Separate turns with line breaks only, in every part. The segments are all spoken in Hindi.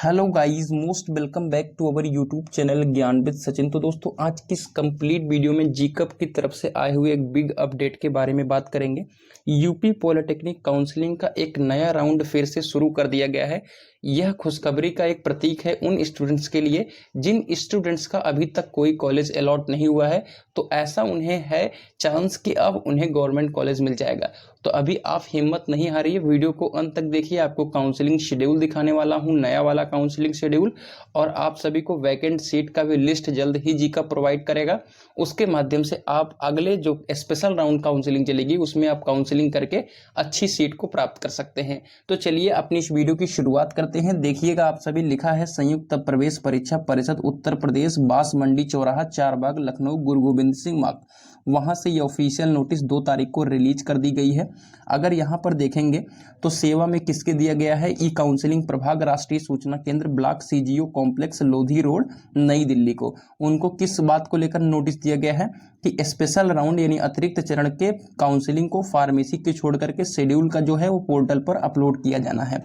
Hello guys, most welcome back to our YouTube channel Gyan with Sachin. तो दोस्तों, आज की इस कंप्लीट वीडियो में जीकअप की तरफ से आए हुए एक बिग अपडेट के बारे में बात करेंगे। यूपी पॉलिटेक्निक काउंसलिंग का एक नया राउंड फिर से शुरू कर दिया गया है। यह खुशखबरी का एक प्रतीक है उन स्टूडेंट्स के लिए जिन स्टूडेंट्स का अभी तक कोई कॉलेज अलॉट नहीं हुआ है। तो ऐसा उन्हें है चांस कि अब उन्हें गवर्नमेंट कॉलेज मिल जाएगा। तो अभी आप हिम्मत नहीं हारिए, वीडियो को अंत तक देखिए। आपको काउंसलिंग शेड्यूल दिखाने वाला हूं, नया वाला काउंसलिंग शेड्यूल, और आप सभी को वैकेंट सीट का भी लिस्ट जल्द ही जीका प्रोवाइड करेगा। उसके माध्यम से आप अगले जो स्पेशल राउंड काउंसलिंग चलेगी उसमें आप काउंसलिंग करके अच्छी सीट को प्राप्त कर सकते हैं। तो चलिए अपनी इस वीडियो की शुरुआत करते हैं। देखिएगा आप सभी, लिखा है संयुक्त प्रवेश परीक्षा परिषद उत्तर प्रदेश, बांस मंडी चौराहा, चारबाग, लखनऊ, गुरु गोविंद सिंह मार्ग। वहां से ये ऑफिशियल नोटिस 2 तारीख को रिलीज कर दी गई है। अगर यहाँ पर देखेंगे तो सेवा में किसके दिया गया है, ई काउंसलिंग प्रभाग, राष्ट्रीय सूचना केंद्र, block CGO complex, Lodhi road, नई दिल्ली को। उनको किस बात को लेकर नोटिस दिया गया है कि स्पेशल राउंड यानी अतिरिक्त चरण के काउंसलिंग को फार्मेसी के छोड़ करके शेड्यूल का जो है वो पोर्टल पर अपलोड किया जाना है।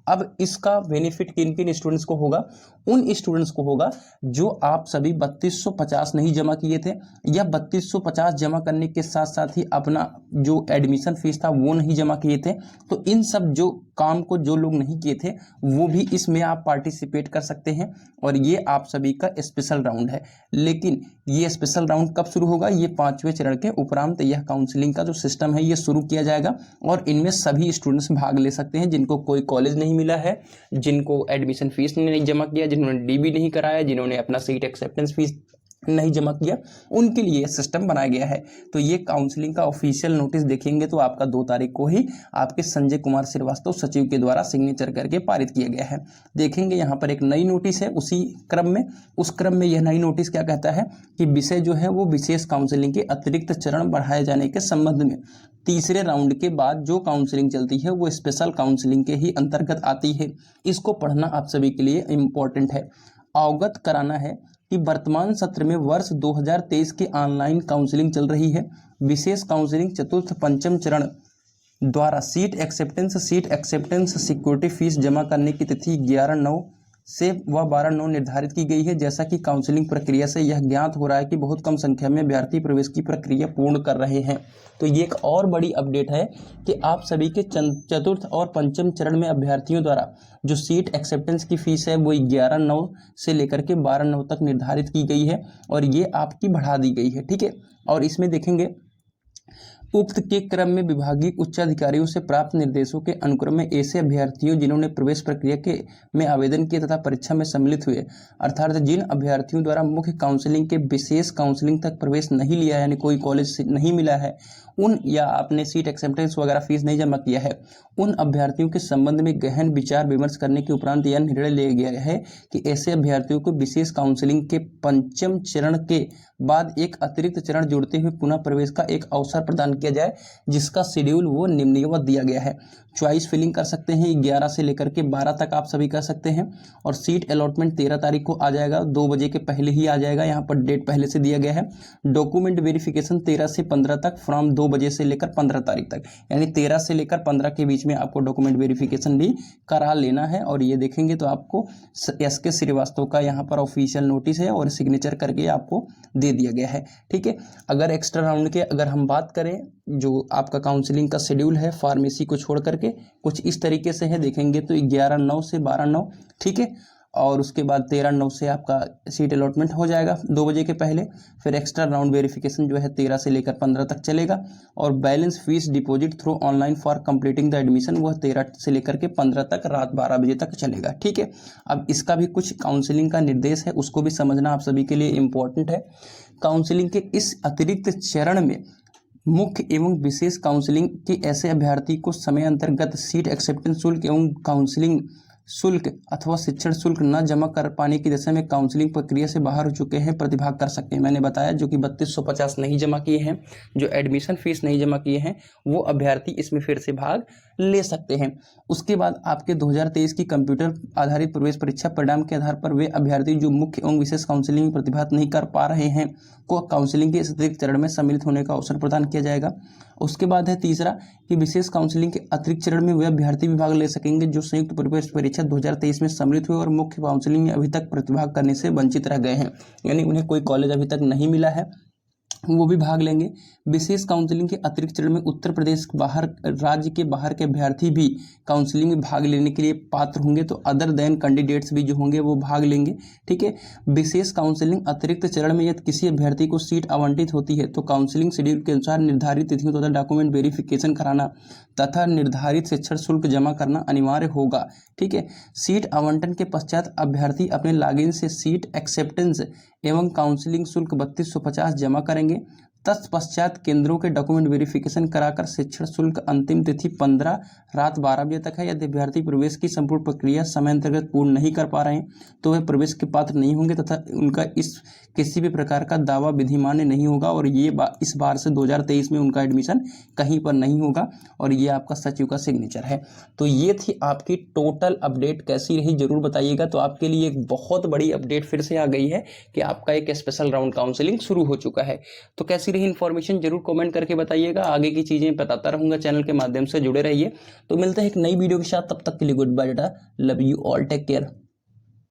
अब इसका बेनिफिट किन किन स्टूडेंट्स को होगा? उन स्टूडेंट्स को होगा जो आप सभी 3250 नहीं जमा किए थे, या 3250 जमा करने के साथ साथ ही अपना जो एडमिशन फीस था वो नहीं जमा किए थे। तो इन सब जो काम को जो लोग नहीं किए थे वो भी इसमें आप पार्टिसिपेट कर सकते हैं, और ये आप सभी का स्पेशल राउंड है। लेकिन ये स्पेशल राउंड कब शुरू होगा? ये 5वें चरण के उपरांत यह काउंसलिंग का जो सिस्टम है ये शुरू किया जाएगा, और इनमें सभी स्टूडेंट्स भाग ले सकते हैं जिनको कोई कॉलेज नहीं मिला है, जिनको एडमिशन फीस नहीं जमा किया, जिन्होंने डीबी नहीं कराया, जिन्होंने अपना सीट एक्सेप्टेंस फीस नहीं जमा किया, उनके लिए सिस्टम बनाया गया है। तो ये काउंसलिंग का ऑफिशियल नोटिस देखेंगे तो आपका 2 तारीख को ही आपके संजय कुमार श्रीवास्तव सचिव के द्वारा सिग्नेचर करके पारित किया गया है। देखेंगे यहाँ पर एक नई नोटिस है उसी क्रम में। उस क्रम में यह नई नोटिस क्या कहता है कि विषय जो है वो विशेष काउंसलिंग के अतिरिक्त चरण बढ़ाए जाने के संबंध में तीसरे राउंड के बाद जो काउंसलिंग चलती है वो स्पेशल काउंसलिंग के ही अंतर्गत आती है। इसको पढ़ना आप सभी के लिए इम्पोर्टेंट है। अवगत कराना है कि वर्तमान सत्र में वर्ष 2023 की ऑनलाइन काउंसलिंग चल रही है। विशेष काउंसलिंग चतुर्थ पंचम चरण द्वारा सीट एक्सेप्टेंस सिक्योरिटी फीस जमा करने की तिथि 11/9 से व 12/9 निर्धारित की गई है। जैसा कि काउंसलिंग प्रक्रिया से यह ज्ञात हो रहा है कि बहुत कम संख्या में अभ्यर्थी प्रवेश की प्रक्रिया पूर्ण कर रहे हैं। तो ये एक और बड़ी अपडेट है कि आप सभी के चतुर्थ और पंचम चरण में अभ्यर्थियों द्वारा जो सीट एक्सेप्टेंस की फीस है वो 11/9 से लेकर के 12/9 तक निर्धारित की गई है, और ये आपकी बढ़ा दी गई है। ठीक है, और इसमें देखेंगे उक्त के क्रम में विभागीय उच्चाधिकारियों से प्राप्त निर्देशों के अनुक्रम में ऐसे अभ्यर्थियों जिन्होंने प्रवेश प्रक्रिया में आवेदन किया तथा परीक्षा में सम्मिलित हुए, अर्थात जिन अभ्यर्थियों द्वारा मुख्य काउंसलिंग के विशेष काउंसलिंग तक प्रवेश नहीं लिया है, यानी कोई कॉलेज नहीं मिला है, उन या आपने सीट एक्सेप्टेंस वगैरह फीस नहीं जमा किया है, उन अभ्यर्थियों के संबंध में गहन विचार विमर्श करने के उपरांत यह निर्णय लिया गया है कि ऐसे अभ्यर्थियों को विशेष काउंसलिंग के पंचम चरण के बाद एक अतिरिक्त चरण जोड़ते हुए पुनः प्रवेश का एक अवसर प्रदान किया जाए, जिसका शेड्यूल वो निम्नवत दिया गया है। चॉइस फिलिंग कर सकते हैं 11 से लेकर के 12 तक आप सभी कर सकते हैं, और सीट अलॉटमेंट 13 तारीख को आ जाएगा, 2 बजे के पहले ही आ जाएगा। यहाँ पर डेट पहले से दिया गया है। डॉक्यूमेंट वेरिफिकेशन 13 से 15 तक, फ्रॉम 2 बजे से लेकर 15 तारीख तक, यानी 13 से लेकर 15 के बीच में आपको डॉक्यूमेंट वेरिफिकेशन भी करा लेना है। और ये देखेंगे तो आपको SK श्रीवास्तव का यहाँ पर ऑफिशियल नोटिस है और सिग्नेचर करके आपको दे दिया गया है। ठीक है, अगर एक्स्ट्रा राउंड के अगर हम बात करें, जो आपका काउंसलिंग का शेड्यूल है फार्मेसी को छोड़ करके कुछ इस तरीके से है। देखेंगे तो 11/9 से 12/9, ठीक है, और उसके बाद 13/9 से आपका सीट अलॉटमेंट हो जाएगा 2 बजे के पहले। फिर एक्स्ट्रा राउंड वेरिफिकेशन जो है 13 से लेकर 15 तक चलेगा, और balance fees deposit through online for completing the admission वह 13 से लेकर के 15 तक रात 12 बजे तक चलेगा। ठीक है, अब इसका भी कुछ काउंसलिंग का निर्देश है, उसको भी समझना आप सभी के लिए इम्पोर्टेंट है। काउंसलिंग के इस अतिरिक्त चरण में मुख्य एवं विशेष काउंसलिंग के ऐसे अभ्यर्थी को समय अंतर्गत सीट एक्सेप्टेंस शुल्क एवं काउंसलिंग शुल्क अथवा शिक्षण शुल्क न जमा कर पाने की दशा में काउंसलिंग प्रक्रिया से बाहर हो चुके हैं प्रतिभाग कर सकते हैं। मैंने बताया जो कि 3250 नहीं जमा किए हैं, जो एडमिशन फीस नहीं जमा किए हैं, वो अभ्यर्थी इसमें फिर से भाग ले सकते हैं। उसके बाद आपके 2023 की कंप्यूटर आधारित प्रवेश परीक्षा परिणाम के आधार पर वे अभ्यर्थी जो मुख्य एवं विशेष काउंसलिंग में प्रतिभाग नहीं कर पा रहे हैं को काउंसलिंग के इस अतिरिक्त चरण में सम्मिलित होने का अवसर प्रदान किया जाएगा। उसके बाद है तीसरा कि विशेष काउंसलिंग के अतिरिक्त चरण में वे अभ्यर्थी भी भाग ले सकेंगे जो संयुक्त प्रवेश परीक्षा 2023 में सम्मिलित हुए और मुख्य काउंसलिंग में अभी तक प्रतिभाग करने से वंचित रह गए हैं, यानी उन्हें कोई कॉलेज अभी तक नहीं मिला है, वो भी भाग लेंगे। विशेष काउंसलिंग के अतिरिक्त चरण में उत्तर प्रदेश बाहर राज्य के बाहर के अभ्यर्थी भी काउंसलिंग में भाग लेने के लिए पात्र होंगे, तो अदर देन कैंडिडेट्स भी जो होंगे वो भाग लेंगे। ठीक है। विशेष काउंसलिंग अतिरिक्त चरण में यदि किसी अभ्यर्थी को सीट आवंटित होती है तो काउंसलिंग शेड्यूल के अनुसार निर्धारित तिथियों तथा डॉक्यूमेंट वेरिफिकेशन कराना तथा निर्धारित शिक्षण शुल्क जमा करना अनिवार्य होगा। ठीक है। सीट आवंटन के पश्चात अभ्यर्थी अपने लॉगिन से सीट एक्सेप्टेंस एवं काउंसलिंग शुल्क 3250 जमा करेंगे। तत्पश्चात केंद्रों के डॉक्यूमेंट वेरिफिकेशन कराकर शिक्षण शुल्क अंतिम तिथि 15 रात 12 बजे तक है। यदि अभ्यर्थी प्रवेश की संपूर्ण प्रक्रिया समय अंतर्गत पूर्ण नहीं कर पा रहे हैं तो वे प्रवेश के पात्र नहीं होंगे तथा उनका इस किसी भी प्रकार का दावा विधिमान्य नहीं होगा और ये इस बार से 2023 में उनका एडमिशन कहीं पर नहीं होगा। और ये आपका सचिव का सिग्नेचर है। तो ये थी आपकी टोटल अपडेट, कैसी रही जरूर बताइएगा। तो आपके लिए एक बहुत बड़ी अपडेट फिर से आ गई है कि आपका एक स्पेशल राउंड काउंसलिंग शुरू हो चुका है। तो कैसी रही इन्फॉर्मेशन जरूर कमेंट करके बताइएगा। आगे की चीजें बताता रहूंगा, चैनल के माध्यम से जुड़े रहिए। तो मिलते हैं एक नई वीडियो के साथ, तब तक के लिए good bye tata, love you all, take care.